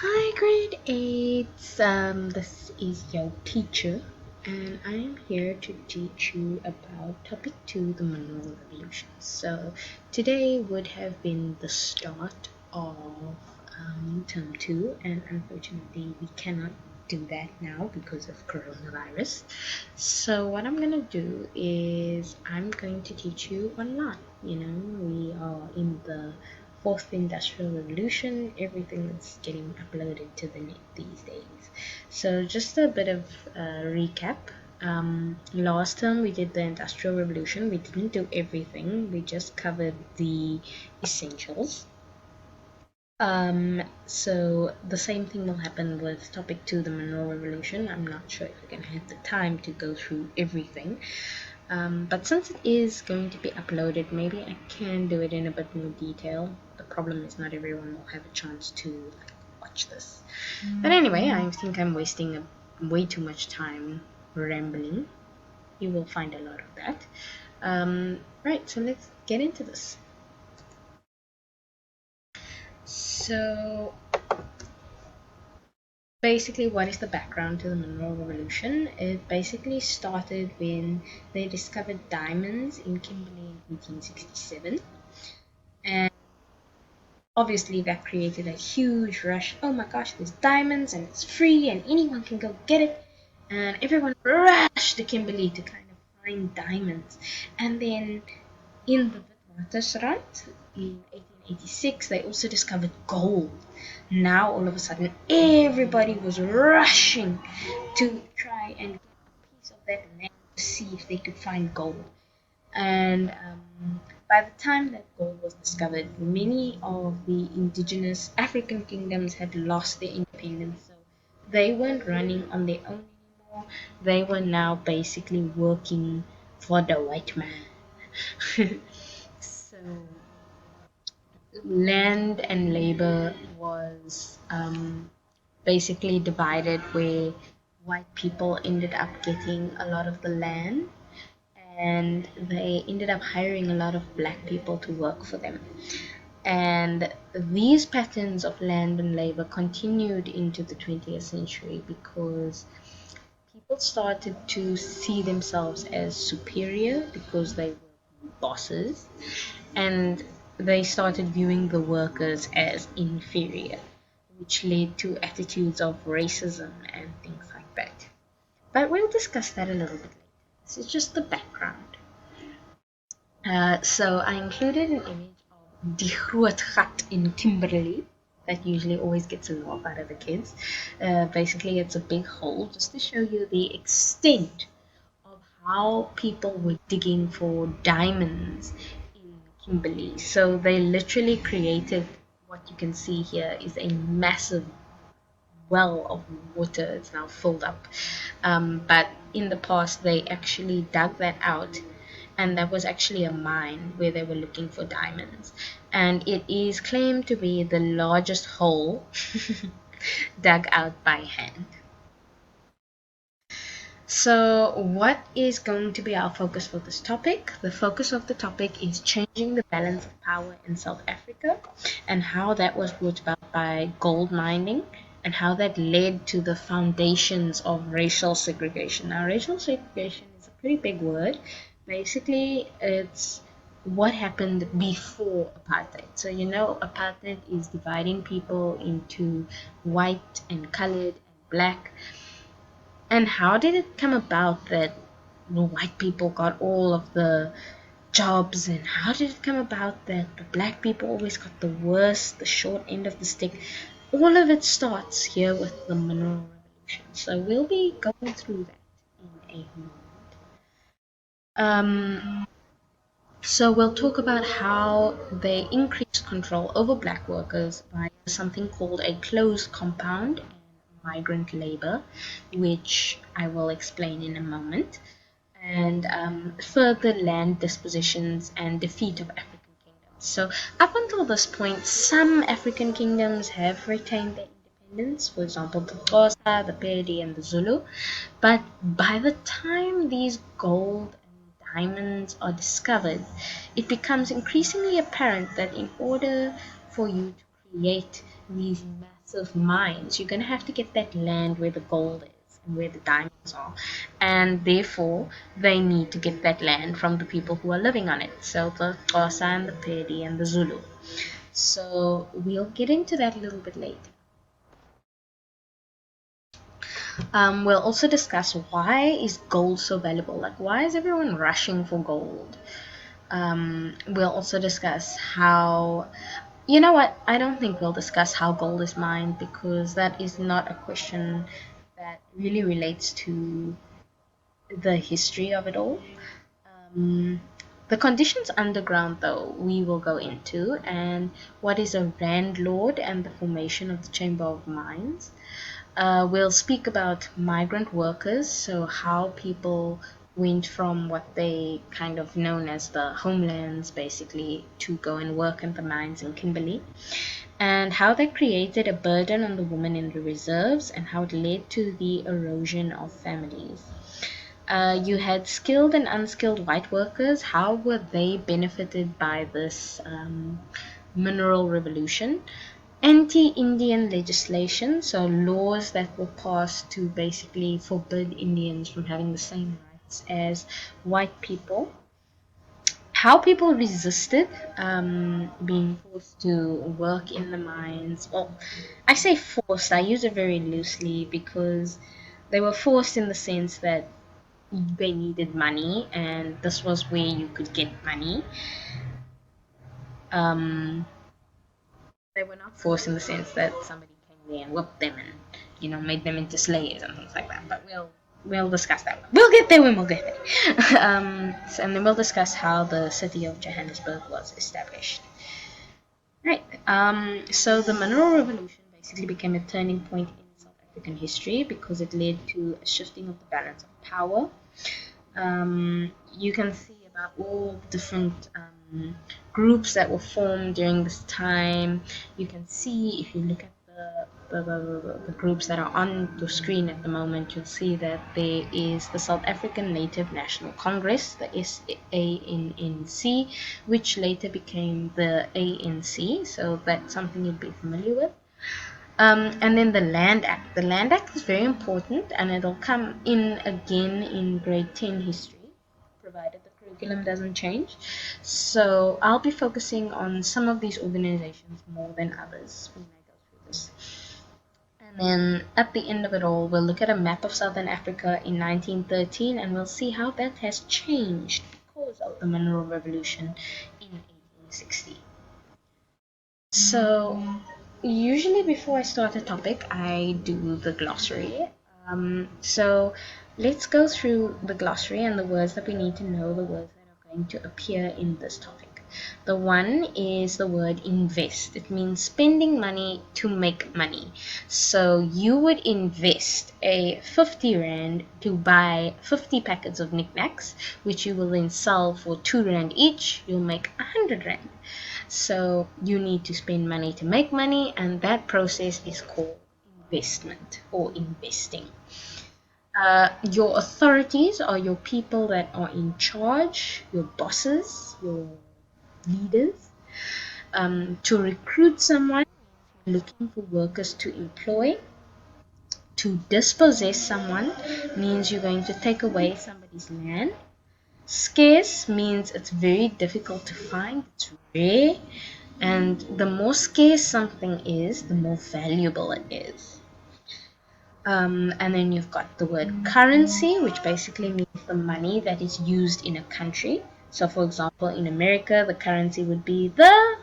Hi, grade 8. This is your teacher, and I am here to teach you about topic 2, the mineral revolution. So, today would have been the start of term 2, and unfortunately, we cannot do that now because of coronavirus. So, what I'm going to do is I'm going to teach you online. We are in the fourth industrial revolution. Everything is getting uploaded to the net these days. So just a bit of recap. Last term we did the industrial revolution. We didn't do everything. We just covered the essentials. So the same thing will happen with topic 2, the mineral revolution. I'm not sure if we're going to have the time to go through everything. But since it is going to be uploaded, maybe I can do it in a bit more detail. The problem is not everyone will have a chance to watch this. But anyway, I think I'm wasting way too much time rambling. You will find a lot of that. Right, so let's get into this. So basically, what is the background to the mineral revolution? It basically started when they discovered diamonds in Kimberley in 1867. And obviously that created a huge rush. Oh my gosh, there's diamonds and it's free and anyone can go get it. And everyone rushed to Kimberley to kind of find diamonds. And then in the Witwatersrand in 1886, they also discovered gold. Now all of a sudden everybody was rushing to try and get a piece of that land to see if they could find gold. And by the time that gold was discovered, many of the indigenous African kingdoms had lost their independence. So they weren't running on their own anymore. They were now basically working for the white man. So land and labor was basically divided, where white people ended up getting a lot of the land and they ended up hiring a lot of black people to work for them. And these patterns of land and labor continued into the 20th century because people started to see themselves as superior because they were bosses, and they started viewing the workers as inferior, which led to attitudes of racism and things like that. But we'll discuss that a little bit later. This is just the background. So I included an image of Die Groot Gat in Kimberley. That usually always gets a laugh out of the kids. Basically, it's a big hole just to show you the extent of how people were digging for diamonds in Kimberley. So they literally created what you can see here is a massive well of water. It's now filled up. But in the past, they actually dug that out, and that was actually a mine where they were looking for diamonds. And it is claimed to be the largest hole dug out by hand. So, what is going to be our focus for this topic? The focus of the topic is changing the balance of power in South Africa and how that was brought about by gold mining and how that led to the foundations of racial segregation. Now, racial segregation is a pretty big word. Basically, it's what happened before apartheid. So, apartheid is dividing people into white and colored and black. And how did it come about that the white people got all of the jobs, and how did it come about that the black people always got the worst, the short end of the stick? All of it starts here with the mineral revolution. So we'll be going through that in a moment. So we'll talk about how they increased control over black workers by something called a closed compound and migrant labor, which I will explain in a moment, and further land dispositions and defeat of African kingdoms. So up until this point, some African kingdoms have retained their independence, for example, the Xhosa, the Pedi, and the Zulu. But by the time these gold diamonds are discovered, it becomes increasingly apparent that in order for you to create these massive mines, you're going to have to get that land where the gold is and where the diamonds are. And therefore, they need to get that land from the people who are living on it. So the Xhosa and the Pedi and the Zulu. So we'll get into that a little bit later. We'll also discuss why is gold so valuable? Like, why is everyone rushing for gold? We'll also discuss how, you know what, I don't think we'll discuss how gold is mined because that is not a question that really relates to the history of it all. Um, the conditions underground, though, we will go into, and what is a Randlord and the formation of the Chamber of Mines. We'll speak about migrant workers, so how people went from what they kind of known as the homelands, basically, to go and work in the mines in Kimberley, and how that created a burden on the women in the reserves, and how it led to the erosion of families. You had skilled and unskilled white workers. How were they benefited by this mineral revolution? Anti-Indian legislation, so laws that were passed to basically forbid Indians from having the same rights as white people. How people resisted being forced to work in the mines. Well, I say forced, I use it very loosely because they were forced in the sense that they needed money and this was where you could get money. Um, they were not forced in the sense that somebody came there and whipped them and made them into slaves and things like that. But we'll discuss that. We'll get there when we'll get there. And then we'll discuss how the city of Johannesburg was established. Right. So the mineral revolution basically became a turning point in South African history because it led to a shifting of the balance of power. You can see about all different groups that were formed during this time. You can see if you look at the groups that are on the screen at the moment, you'll see that there is the South African Native National Congress, the SANNC, which later became the ANC, so that's something you'd be familiar with. And then the Land Act. The Land Act is very important and it'll come in again in grade 10 history, provided the curriculum doesn't change. So I'll be focusing on some of these organizations more than others when I go through this. And then at the end of it all, we'll look at a map of Southern Africa in 1913 and we'll see how that has changed because of the mineral revolution in 1860. So usually before I start a topic, I do the glossary. So let's go through the glossary and the words that we need to know, the words that are going to appear in this topic. The one is the word invest. It means spending money to make money. So you would invest a 50 Rand to buy 50 packets of knickknacks, which you will then sell for 2 Rand each. You'll make 100 Rand. So you need to spend money to make money, and that process is called investment or investing. Your authorities are your people that are in charge, your bosses, your leaders. To recruit someone, looking for workers to employ. To dispossess someone means you're going to take away somebody's land. Scarce means it's very difficult to find, it's rare, and the more scarce something is, the more valuable it is. And then you've got the word currency, which basically means the money that is used in a country. So, for example, in America, the currency would be the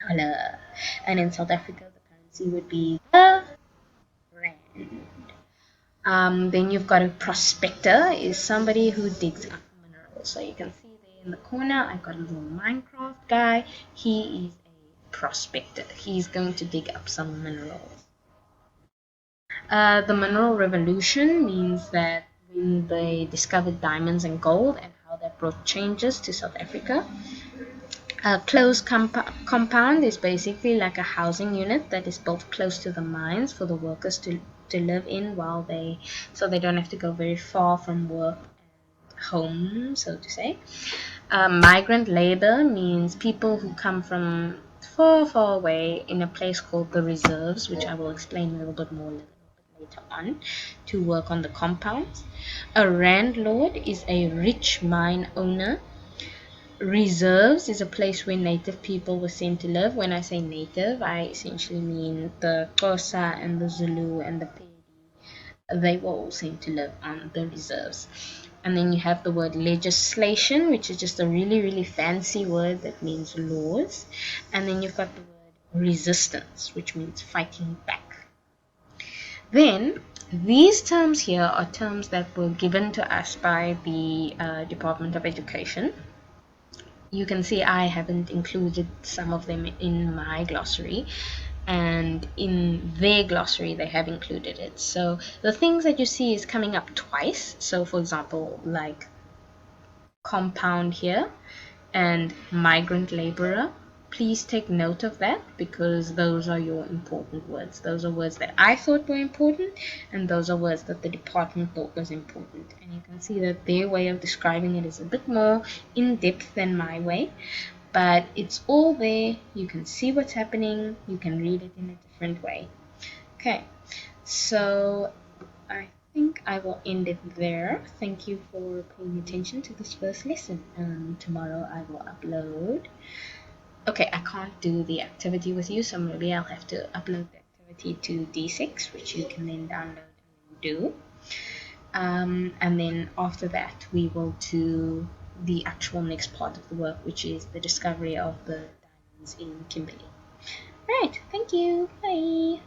dollar, and in South Africa, the currency would be the rand. Then you've got a prospector, is somebody who digs up minerals. So you can see there in the corner, I've got a little Minecraft guy. He is a prospector. He's going to dig up some minerals. The mineral revolution means that when they discovered diamonds and gold and how that brought changes to South Africa. A closed compound is basically like a housing unit that is built close to the mines for the workers to live in so they don't have to go very far from work and home, so to say. Migrant labor means people who come from far, far away in a place called the Reserves, which I will explain a little bit more a little bit later on, to work on the compounds. A Randlord is a rich mine owner. Reserves is a place where native people were sent to live. When I say native, I essentially mean the Xhosa and the Zulu and the Pedi. They were all sent to live on the reserves. And then you have the word legislation, which is just a really, really fancy word that means laws. And then you've got the word resistance, which means fighting back. Then these terms here are terms that were given to us by the Department of Education. You can see I haven't included some of them in my glossary, and in their glossary they have included it. So the things that you see is coming up twice. So for example, like compound here and migrant laborer. Please take note of that, because those are your important words. Those are words that I thought were important, and those are words that the department thought was important. And you can see that their way of describing it is a bit more in depth than my way, but it's all there. You can see what's happening. You can read it in a different way. Okay, so I think I will end it there. Thank you for paying attention to this first lesson. Tomorrow I will upload. Okay, I can't do the activity with you, so maybe I'll have to upload the activity to D6, which you can then download and do. And then after that, we will do the actual next part of the work, which is the discovery of the diamonds in Kimberley. Right, thank you. Bye.